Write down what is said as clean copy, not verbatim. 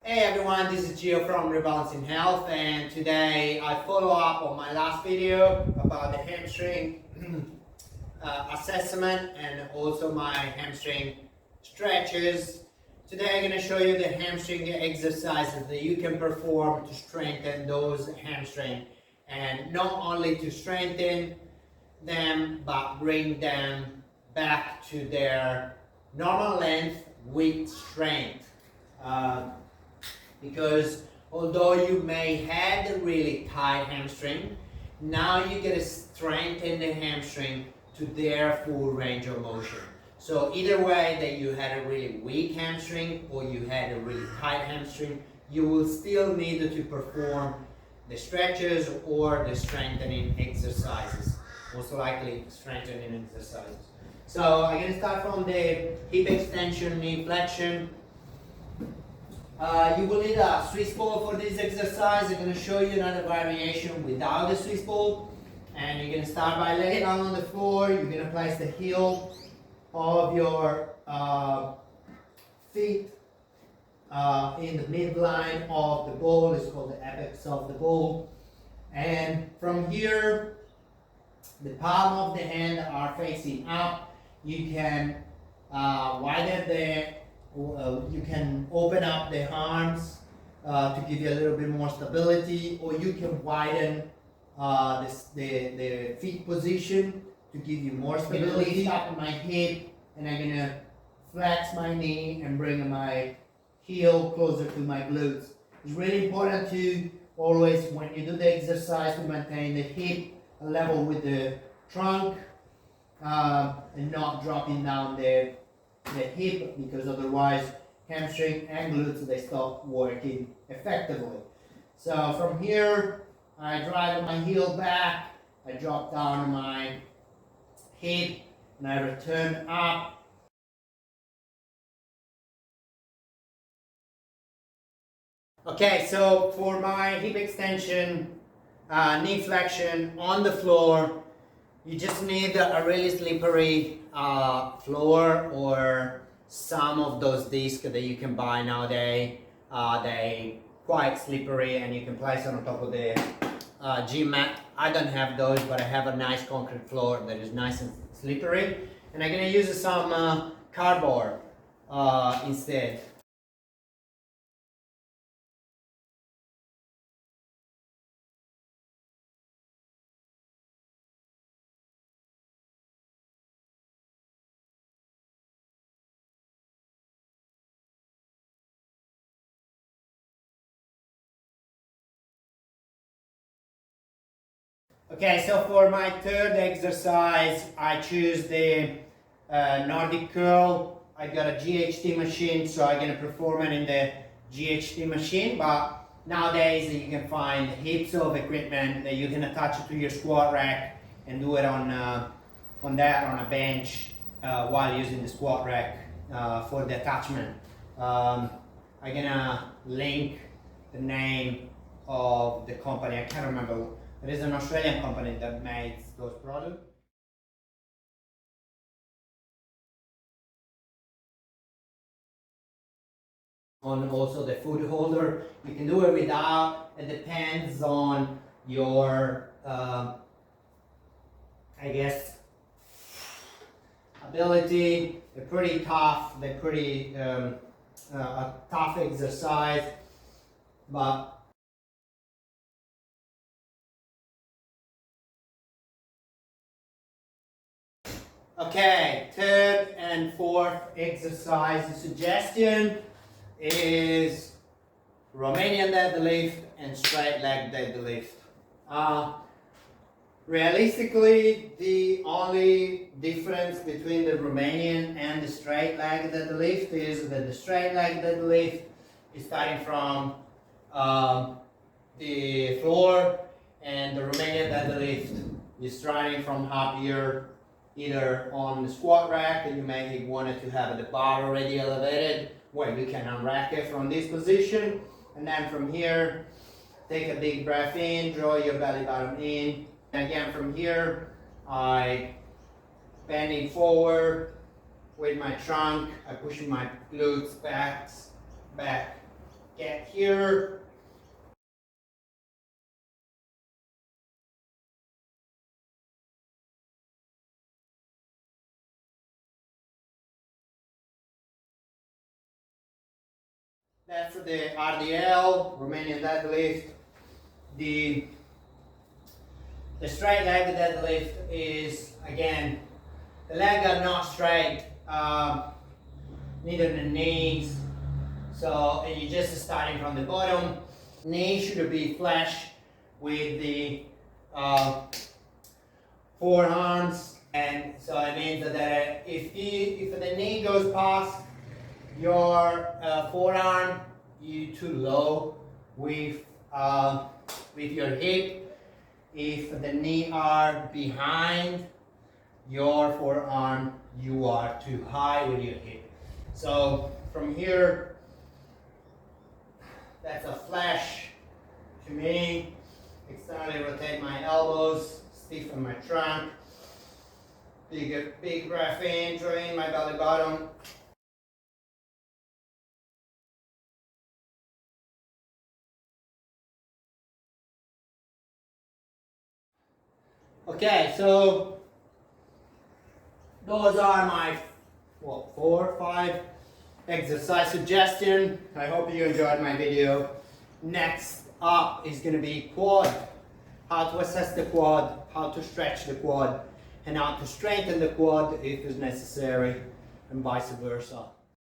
Hey everyone, this is Gio from Rebalancing Health, and today I follow up on my last video about the hamstring assessment and also my hamstring stretches. Today I'm going to show you the hamstring exercises that you can perform to strengthen those hamstrings, and not only to strengthen them but bring them back to their normal length with strength. Because although you may have a really tight hamstring, now you get to strengthen the hamstring to their full range of motion. So either way that you had a really weak hamstring or you had a really tight hamstring, you will still need to perform the stretches or the strengthening exercises, most likely strengthening exercises. So I'm going to start from the hip extension, knee flexion. You will need a Swiss ball for this exercise. I'm going to show you another variation without the Swiss ball. And you're going to start by laying down on the floor. You're going to place the heel of your feet in the midline of the ball. It's called the apex of the ball. And from here, the palm of the hand are facing up. You can widen you can open up the arms to give you a little bit more stability, or you can widen the feet position to give you more stability. I'm going to lift up my hip and I'm going to flex my knee and bring my heel closer to my glutes. It's really important to always, when you do the exercise, to maintain the hip level with the trunk and not dropping down the hip, because otherwise hamstring and glutes, they stop working effectively. So from here, I drive my heel back, I drop down my hip, and I return up. Okay, so for my hip extension, knee flexion on the floor, you just need a really slippery floor, or some of those discs that you can buy nowadays. They quite slippery and you can place it on top of the gym mat. I don't have those, but I have a nice concrete floor that is nice and slippery, and I'm going to use some cardboard instead. Okay, so for my third exercise, I choose the Nordic curl. I got a GHT machine, so I'm going to perform it in the GHT machine. But nowadays, you can find heaps of equipment that you can attach it to your squat rack and do it on a bench while using the squat rack for the attachment. I'm gonna link the name of the company. I can't remember. There is an Australian company that makes those products. On also the foot holder, you can do it without. It depends on your, I guess, ability. They're pretty tough. They're pretty a tough exercise, but okay, third and fourth exercise suggestion is Romanian deadlift and straight leg deadlift. Realistically, the only difference between the Romanian and the straight leg deadlift is that the straight leg deadlift is starting from the floor, and the Romanian deadlift is starting from up here, either on the squat rack, and you may wanted to have the bar already elevated, where you can unrack it from this position, and then from here, take a big breath in, draw your belly button in, and again from here, I bending forward with my trunk, I push my glutes back, get here. That's for the RDL, Romanian deadlift. The straight leg deadlift is, again, the legs are not straight, neither the knees. So you're just starting from the bottom. Knee should be flush with the forearms, and so it means that if the knee goes past your forearm, you're too low with your hip. If the knee are behind your forearm, you are too high with your hip. So from here, that's a flash to me. Externally rotate my elbows, stiffen my trunk. Big breath in, drain my belly bottom. Okay, so those are my 4 or 5 exercise suggestion. I hope you enjoyed my video. Next up is going to be quad. How to assess the quad, how to stretch the quad, and how to strengthen the quad if it's necessary, and vice versa.